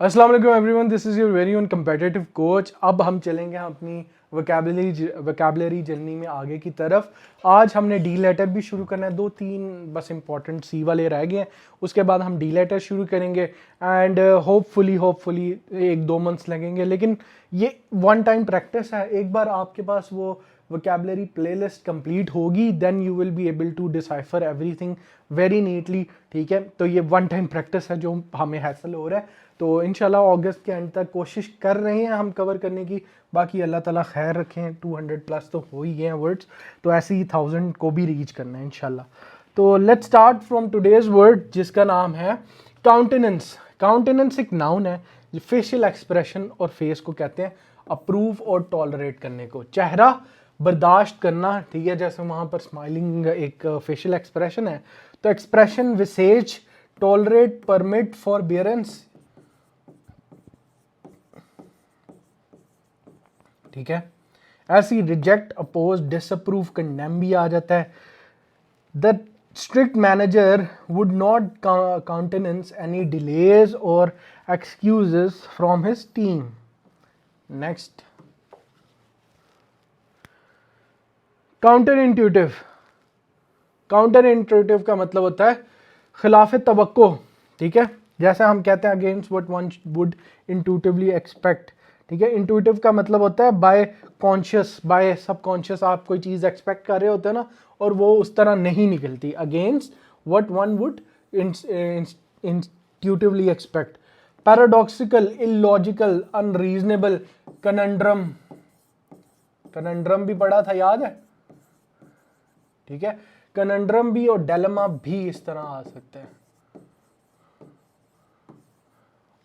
अस्सलाम वालेकुम everyone, this is your very own competitive coach. अब हम चलेंगे अपनी वोकैबुलरी जर्नी में आगे की तरफ। आज हमने डी लेटर भी शुरू करना है, 2-3 बस इंपॉर्टेंट सी वाले रह गए हैं, उसके बाद हम डी लेटर शुरू करेंगे एंड होपफुली 1-2 मंथ्स लगेंगे, लेकिन ये वन टाइम प्रैक्टिस है। एक बार आपके पास वो वोकैबुलरी प्लेलिस्ट कंप्लीट होगी, then you will be able to decipher everything very neatly. ठीक है, तो ये वन टाइम प्रैक्टिस है जो हमें हासिल हो रहा है। तो इंशाल्लाह अगस्त के एंड तक कोशिश कर रहे हैं हम कवर करने की। बाकी अल्लाह ताला खैर रखें, 200 प्लस तो हो ही गए हैं वर्ड्स, तो ऐसे ही 1000 को भी रीच करना है इंशाल्लाह। तो let's start from today's word, जिसका नाम है काउंटेनेंस। काउंटेनेंस एक नाउन है जो फेशियल एक्सप्रेशन और फेस को कहते हैं अप्रूव और टॉलरेट करने को। चेहरा बर्दाश्त करना, ठीक है, जैसे वहाँ पर स्माइलिंग एक फेशियल एक्सप्रेशन है, तो एक्सप्रेशन विसेज, टॉलरेट, परमिट, फॉरबियरेंस। ठीक है, ऐसी रिजेक्ट, अपोज, डिसअप्रूव, कंडेम भी आ जाता है। The strict manager would not countenance any delays और excuses from his team. Next, counter intuitive. Counter intuitive का मतलब होता है खिलाफ तवक्को। ठीक है, जैसे हम कहते हैं against what one would intuitively expect. ठीक है, इंट्यूटिव का मतलब होता है बाय कॉन्शियस, बाय सबकॉन्शियस आप कोई चीज़ एक्सपेक्ट कर रहे होते हैं ना, और वो उस तरह नहीं निकलती। Against what one would intuitively expect. Paradoxical, illogical, unreasonable, conundrum. Conundrum भी पढ़ा था, याद है? ठीक है, कनंड्रम भी और डेलमा भी इस तरह आ सकते हैं,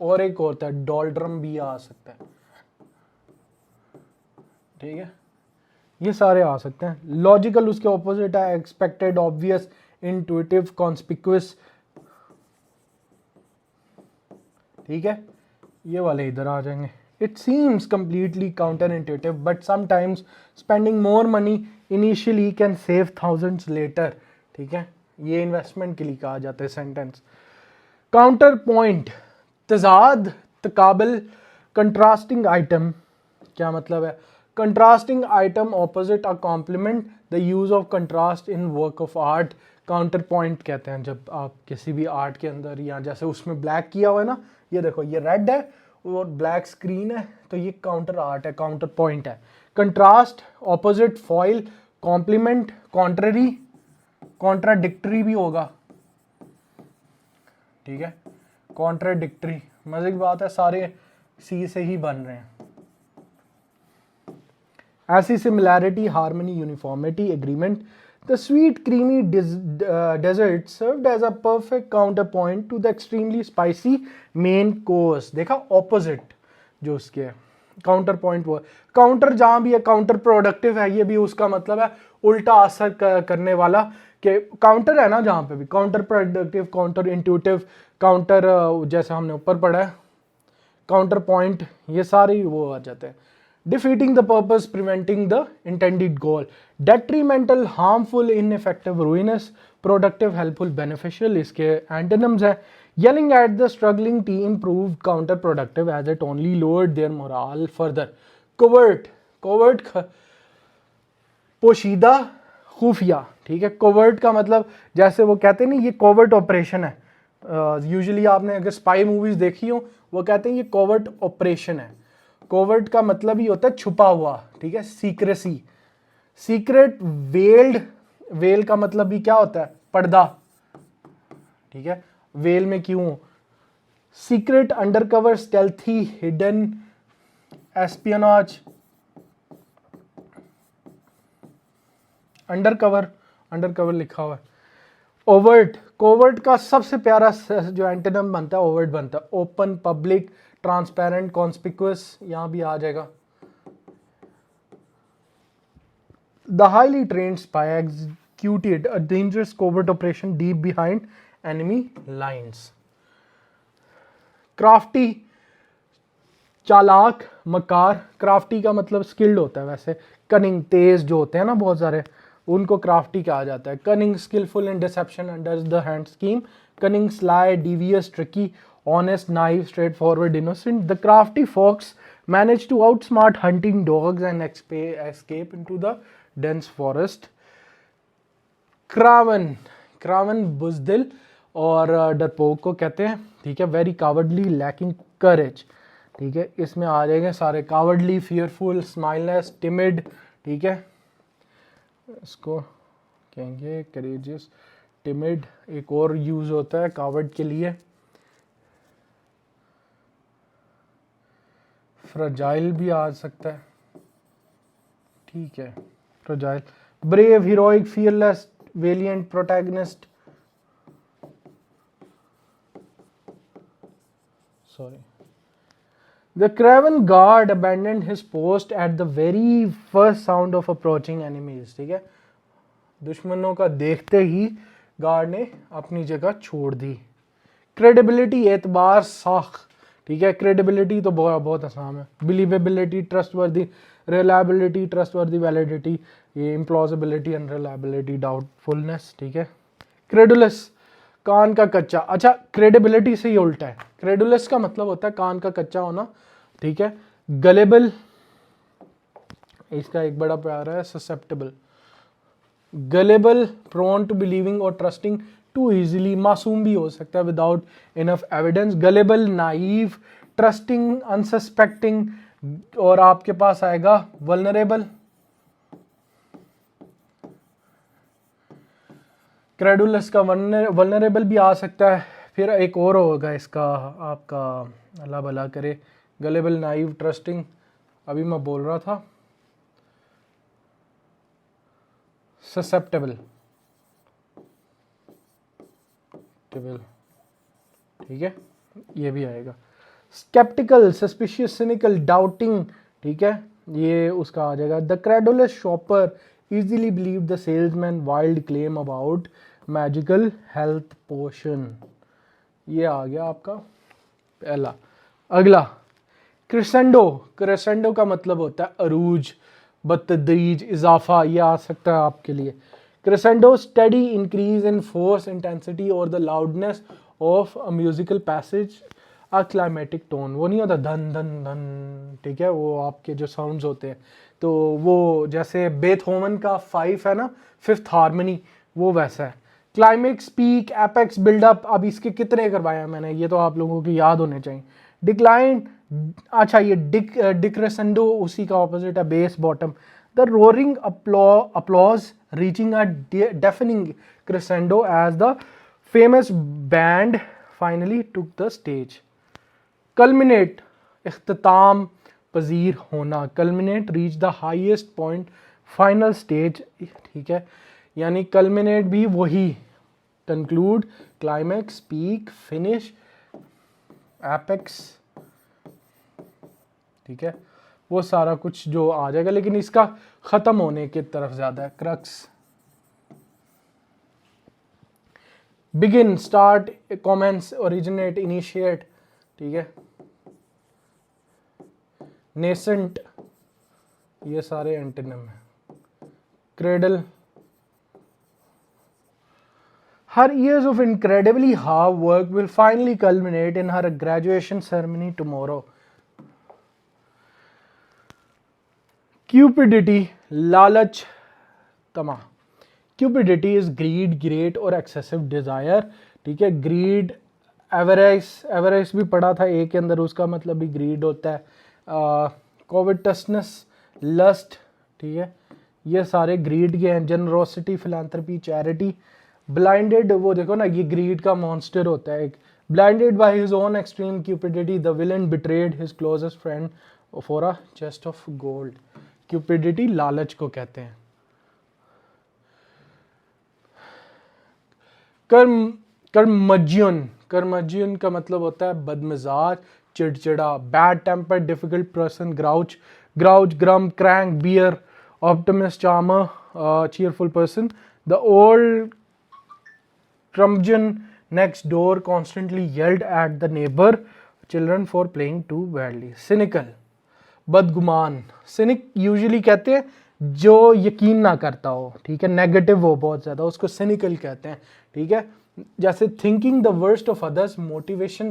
और एक होता है डॉल्ड्रम भी आ सकता है। ठीक है, ये सारे आ सकते हैं। लॉजिकल उसके ऑपोजिट है एक्सपेक्टेड, ऑब्वियस, इंट्यूटिव, कॉन्स्पिक्यूअस। ठीक है, ये वाले इधर आ जाएंगे। It seems completely counter intuitive but sometimes spending more money initially can save thousands later. ठीक है, ये इन्वेस्टमेंट के लिए कहा जाता है सेंटेंस। काउंटर पॉइंट, तजाद, तकाबल, कंट्रास्टिंग आइटम। क्या मतलब है? Contrasting item opposite a complement, the use of contrast in work of art. Counter point कहते हैं जब आप किसी भी आर्ट के अंदर, या जैसे उसमें ब्लैक किया हुआ है ना, ये देखो ये रेड है और ब्लैक स्क्रीन है, तो ये काउंटर आर्ट है, काउंटर पॉइंट है। Contrast, opposite, foil, complement, contrary, contradictory भी होगा। ठीक है, कॉन्ट्राडिक्टरी, मजे की बात है, सारे सी से ही बन रहे हैं। ऐसी similarity, harmony, uniformity, agreement. The sweet creamy dessert served as a perfect counter point to the extremely spicy main course. देखा, ऑपोजिट जो उसके है काउंटर पॉइंट, वो काउंटर जहां भी है काउंटर प्रोडक्टिव है, ये भी उसका मतलब है उल्टा असर करने वाला। कि काउंटर है ना जहां पे भी, counter productive, counter intuitive, counter जैसे हमने ऊपर पढ़ा है, काउंटर पॉइंट, ये सारे वो आ जाते हैं। defeating the purpose, preventing the intended goal, detrimental, harmful, ineffective, ruinous, productive, helpful, beneficial, इसके antonyms है। yelling at the struggling team proved counterproductive as it only lowered their morale further। covert, covert पोशीदा, खुफिया। ठीक है, covert का मतलब जैसे वो कहते हैं ना ये कोवर्ट ऑपरेशन है। यूजुअली आपने अगर स्पाई मूवीज देखी हो, वो कहते हैं ये कोवर्ट ऑपरेशन है। कोवर्ट का मतलब ही होता है छुपा हुआ। ठीक है, सीक्रेसी, सीक्रेट, वेल्ड, वेल का मतलब भी क्या होता है? पर्दा। ठीक है, वेल में क्यों? Secret, undercover, stealthy, hidden, espionage, undercover, undercover लिखा हुआ है। ओवर्ट, कोवर्ट का सबसे प्यारा जो एंटोनिम बनता है ओवर्ट बनता है ओपन, पब्लिक, ट्रांसपेरेंट, कॉन्स्पिक्यूअस, यहां भी आ जाएगा। The highly trained spy executed a dangerous covert operation deep behind enemy lines। Crafty, चालाक, मकार। क्राफ्टी का मतलब स्किल्ड होता है, वैसे कनिंग, तेज जो होते हैं ना बहुत सारे, उनको क्राफ्टी कहा जाता है। Cunning, skillful in deception, under the hand scheme. Cunning, sly, devious, tricky, honest, naive, straightforward, innocent. The crafty fox managed to outsmart hunting dogs and escape into the dense forest. क्रावन, क्रावन बुजदिल और डरपोक को कहते हैं, ठीक है. वेरी कावर्डली, लैकिंग करेज, ठीक है. इसमें आ जाएंगे सारे कावर्डली, फियरफुल, स्माइलनेस, टिमिड, ठीक है. इसको कहेंगे करेजियस, टिमिड. एक और यूज होता है कावर्ड के लिए, फ्रजाइल भी आ सकता है, ठीक है. Fragile, brave, heroic, fearless, valiant, protagonist. Sorry. The Craven guard abandoned his post at the very first sound of approaching enemies. ठीक है, दुश्मनों का देखते ही गार्ड ने अपनी जगह छोड़ दी. क्रेडिबिलिटी, एतबार, साख, ठीक है. क्रेडिबिलिटी तो बहुत आसान है. Believability, trustworthy, reliability, trustworthy, validity, ये इम्प्लॉजिबिलिटी, अनरिलायबिलिटी, डाउटफुलनेस, ठीक है. क्रेडुलस, कान का कच्चा. अच्छा, क्रेडिबिलिटी से ही उल्टा है. क्रेडुलस का मतलब होता है कान का कच्चा होना, ठीक है. गलेबल, इसका एक बड़ा प्यारा है, susceptible. Gullible, prone to believing और ट्रस्टिंग टू इजीली, मासूम भी हो सकता है without enough evidence. Gullible, naive, trusting, unsuspecting. और आपके पास आएगा वल्नरेबल. क्रेडुलस का वल्नरेबल भी आ सकता है. फिर एक और होगा इसका आपका, अल्लाह भला करे, गलेबल, नाइव, ट्रस्टिंग. अभी मैं बोल रहा था ससेप्टेबल, ठीक है, ये भी आएगा. स्केप्टिकल, सस्पिशियस, सिनिकल, डाउटिंग, ठीक है, ये उसका आ जाएगा. The credulous shopper easily believed the salesman wild claim about magical health potion. ये आ गया आपका पहला. अगला, क्रेसेंडो. क्रेसेंडो का मतलब होता है अरूज, बतदरीज, इजाफा. ये आ सकता है आपके लिए. Crescendo, steady increase in force, intensity और the loudness of a musical passage, a climactic tone. वो नहीं होता धन धन धन, ठीक है, वो आपके जो साउंड्स होते हैं, तो वो जैसे बेथोवन का 5 है ना, 5th हार्मनी, वो वैसा है. Climax, peak, apex, buildup. अब इसके कितने करवाए हैं मैंने, ये तो आप लोगों को याद होने चाहिए. डिक्लाइन, अच्छा ये डिक्रेसेंडो उसी का ऑपोजिट है, base, bottom. The roaring applause reaching a deafening crescendo as the famous band finally took the stage. Culminate, इख्तिताम पजीर होना. Culminate, reach the highest point, final stage, ठीक है. यानी कल्मिनेट भी वही, conclude, climax, peak, finish, apex, ठीक है, वो सारा कुछ जो आ जाएगा, लेकिन इसका खत्म होने की तरफ ज्यादा है. Crux, begin, start, commence, originate, initiate, ठीक है. नेसेंट, ये सारे एंटोनिम है. Cradle, her years of incredibly hard work will finally culminate in her graduation ceremony tomorrow. Cupidity, लालच, तमा. Cupidity is greed, great और excessive desire, ठीक है. greed, avarice भी पढ़ा था एक के अंदर, उसका मतलब भी greed होता है. covetousness, lust, ठीक है, ये सारे greed के हैं. generosity, philanthropy, charity. blinded, वो देखो ना, ये greed का monster होता है एक. blinded by his own extreme cupidity, the villain betrayed his closest friend for a chest of gold. cupidity लालच को कहते हैं. कर्मज्ञन का मतलब होता है बदमिजाज, चिड़चिड़ा. Bad temper, difficult person, grouch, grum, crank, bear. Optimist, charmer, cheerful person. The old curmudgeon next door constantly yelled at the neighbor children for playing too badly. cynical, बदगुमान. सिनिक यूजुअली कहते हैं जो यकीन ना करता हो, ठीक है, नेगेटिव हो बहुत ज्यादा, उसको सिनिकल कहते हैं, ठीक है. जैसे thinking the worst of others, motivation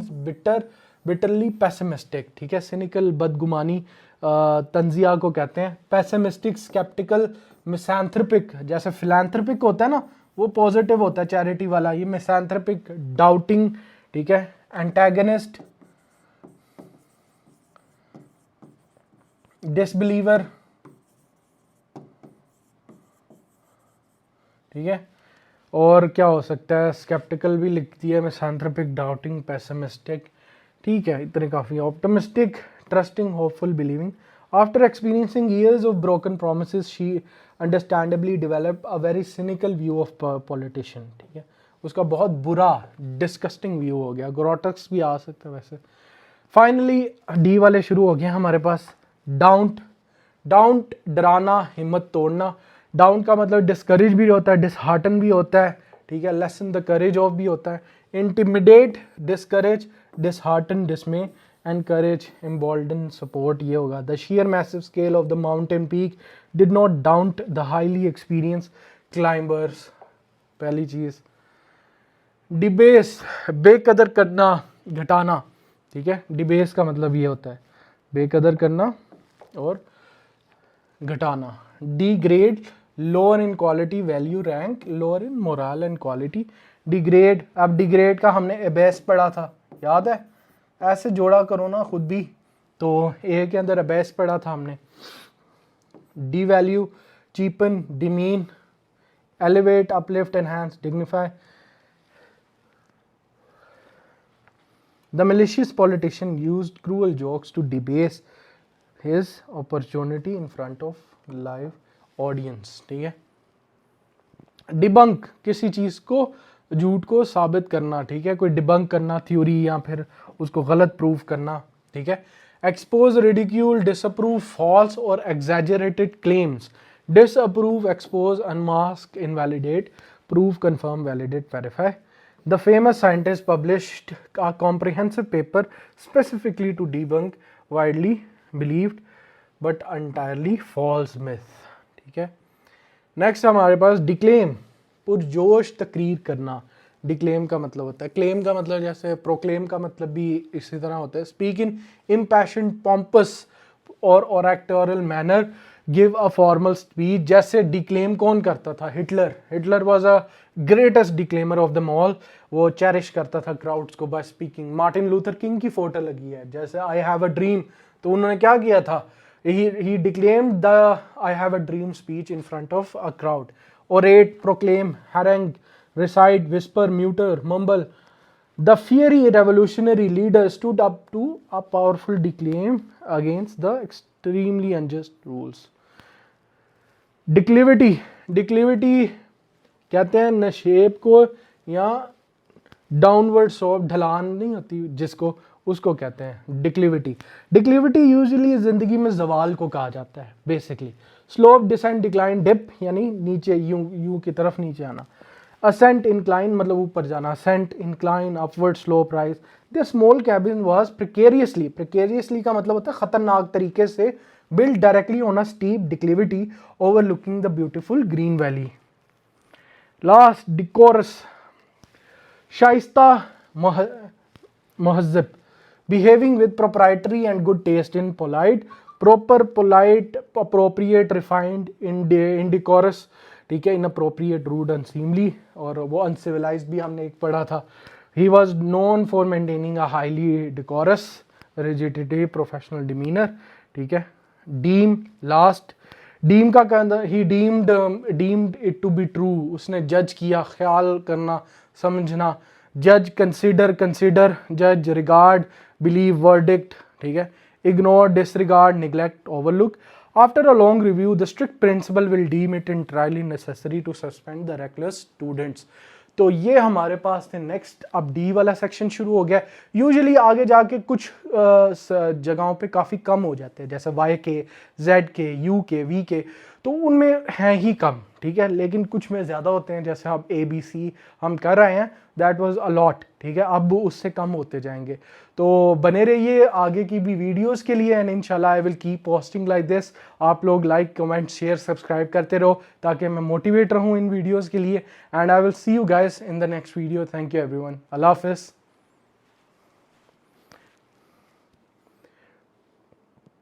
bitterly pessimistic, ठीक है, सिनिकल बदगुमानी तंजिया को कहते हैं। पेसिमिस्टिक स्केप्टिकल मिसैंथ्रोपिक, जैसे फिलैंथ्रोपिक होता है ना वो पॉजिटिव होता है चैरिटी वाला, ये मिसैंथ्रोपिक डाउटिंग, ठीक है। एंटेगनिस्ट डिसबिलीवर, ठीक है। और क्या हो सकता है, स्केप्टिकल भी लिखती है, मिसैंथ्रोपिक, डाउटिंग, पेसिमिस्टिक, ठीक है, इतने काफ़ी। Optimistic, trusting, hopeful, believing. After experiencing years of broken promises she understandably develop a very cynical view of politician, ठीक है, उसका बहुत बुरा डिस्कस्टिंग व्यू हो गया। ग्रोटक्स भी आ सकता है वैसे। फाइनली डी वाले शुरू हो गए हमारे पास। डाउट, डाउट डराना, हिम्मत तोड़ना। डाउन का मतलब डिस्करेज भी होता है, डिसहार्टन भी होता है, ठीक है, लेसन द करेज ऑफ भी होता है। Intimidate, discourage, dishearten, डिसमे, and courage, embolden, support, ये होगा। The share massive scale of the mountain peak did not doubt the highly experience climbers, पहली चीज। डिबेस, बेकदर करना, घटाना, ठीक है, डिबेस का मतलब ये होता है बेकदर करना और घटाना। Degrade, lower in quality, value, rank, lower in moral and quality. Degrade, अब डिग्रेड का हमने एबेस पढ़ा था, याद है, ऐसे जोड़ा करो ना खुद भी, तो ए के अंदर एबेस पढ़ा था हमने। Devalue, cheapen, demean, elevate, uplift, enhance, dignify. The malicious politician used cruel jokes to debase his opportunity in front of live audience, ठीक है। डिबंक, किसी चीज को, झूठ को साबित करना, ठीक है, कोई डिबंक करना थ्योरी या फिर उसको गलत प्रूव करना, ठीक है। एक्सपोज, रिडिक्यूल, डिसअप्रूव, फॉल्स और exaggerated claims. Disapprove, expose, unmask, invalidate, prove, confirm, validate, verify. The famous scientist published a comprehensive paper specifically to debunk widely believed but entirely false myth, ठीक है। Next हमारे पास declaim, पुरजोश तकरीर करना। Declaim का मतलब होता है, क्लेम का मतलब जैसे प्रोक्लेम का मतलब भी इसी तरह होता है। स्पीक इन इम्पैशन्ड, पॉम्पस और ओरेक्टोरल manner, give a formal speech. जैसे डिक्लेम कौन करता था, Hitler. Hitler was a greatest declaimer of the all, वो चेरिश करता था क्राउड्स को by speaking. Martin Luther King की फोटो लगी है, जैसे आई हैव अ ड्रीम, तो उन्होंने क्या किया था, he declaimed the I have a dream speech in front of a crowd. Orate, proclaim, harangue, recite, whisper, mutter, mumble. The fiery revolutionary leader stood up to a powerful declaim against the extremely unjust rules. Declivity, declivity कहते हैं नशेब को या downward slope, ढलान नहीं होती जिसको, उसको कहते हैं डिक्लिविटी। डिक्लिविटी यूजुअली जिंदगी में जवाल को कहा जाता है basically. Slope, descent, decline, dip यानी नीचे, यूं की तरफ नीचे आना। असेंट, इंक्लाइन मतलब ऊपर जाना। Ascent, incline, upward slope, rise. The small cabin was precariously, precariously का मतलब होता है खतरनाक तरीके से, build directly on a steep declivity overlooking the beautiful green valley. Last, decorous, शाइस्ता, महज़ब, behaving with proprietary and good taste in polite, proper, polite, appropriate, refined, indecorous, ठीक है, inappropriate, rude, unseemly, और वो uncivilized भी हमने एक पढ़ा था। He was known for maintaining a highly decorous rigidity, professional demeanor, ठीक है। Deem, last, डीम का कहना, ही deemed it to be true, उसने जज किया, ख्याल करना, समझना। जज, कंसिडर, कंसिडर, जज, रिगार्ड, बिलीव, वर्डिक्ट, ठीक है। Ignore, disregard, neglect, overlook. After a long review the strict principal will deem it entirely necessary to suspend the reckless students। तो ये हमारे पास थे। नेक्स्ट अब डी वाला सेक्शन शुरू हो गया। यूजुअली आगे जाके कुछ जगहों पे काफ़ी कम हो जाते हैं, जैसे वाई के, जेड के, यू के, वी के, तो उनमें हैं ही कम, ठीक है, लेकिन कुछ में ज़्यादा होते हैं, जैसे अब ABC हम कर रहे हैं, दैट वाज अ लॉट, ठीक है, अब उससे कम होते जाएंगे। तो बने रहिए आगे की भी वीडियोस के लिए, एंड इंशाल्लाह I will keep posting like this. आप लोग लाइक, कमेंट, शेयर, सब्सक्राइब करते रहो ताकि मैं मोटिवेट रहूँ इन वीडियोज़ के लिए, and I will see you guys in the next video. Thank you everyone, अल्लाह हाफिज़।